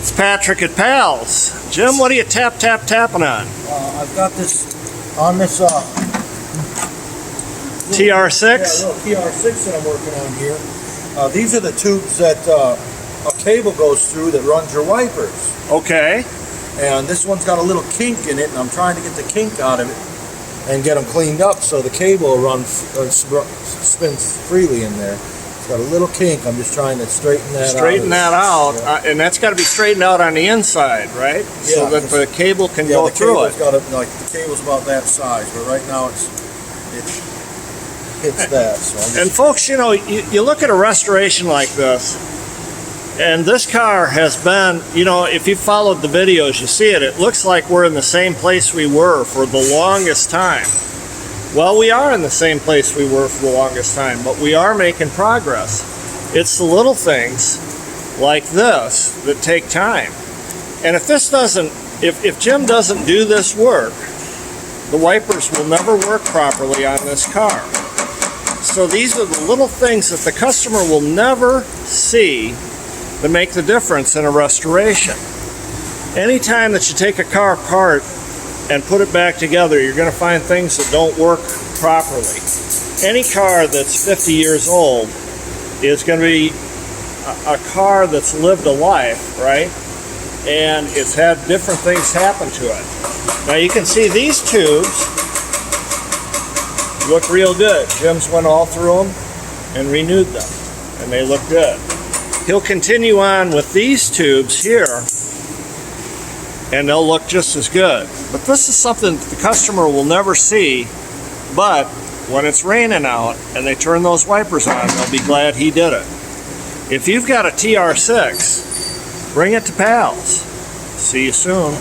It's Patrick at Pals. Jim, what are you tapping on? I've got this on this TR6? little TR6 that I'm working on here. These are the tubes that a cable goes through that runs your wipers. Okay. And this one's got a little kink in it, and I'm trying to get the kink out of it and get them cleaned up so the cable will spins freely in there. It's got a little kink. I'm just trying to straighten that out. Straighten that out, Yeah. and that's got to be straightened out on the inside, right? So Yeah, that the cable can go the through it. cable's got like the cable's about that size, but right now it hits that. So I'm just, And folks, you know, you look at a restoration like this, and this car has been, you know, if you followed the videos, you see it. It looks like we're in the same place we were for the longest time. Well, we are in the same place we were for the longest time, but we are making progress. It's the little things like this that take time. And if this doesn't, if Jim doesn't do this work, the wipers will never work properly on this car. So these are the little things that the customer will never see that make the difference in a restoration. Anytime that you take a car apart and put it back together, you're going to find things that don't work properly. Any car that's 50 years old is going to be a car that's lived a life, right? And it's had different things happen to it. Now you can see these tubes look real good. Jim's went all through them and renewed them, and they look good. He'll continue on with these tubes here, and they'll look just as good. But this is something that the customer will never see, but when it's raining out and they turn those wipers on, they'll be glad he did it. If you've got a TR6, bring it to Pals. See you soon.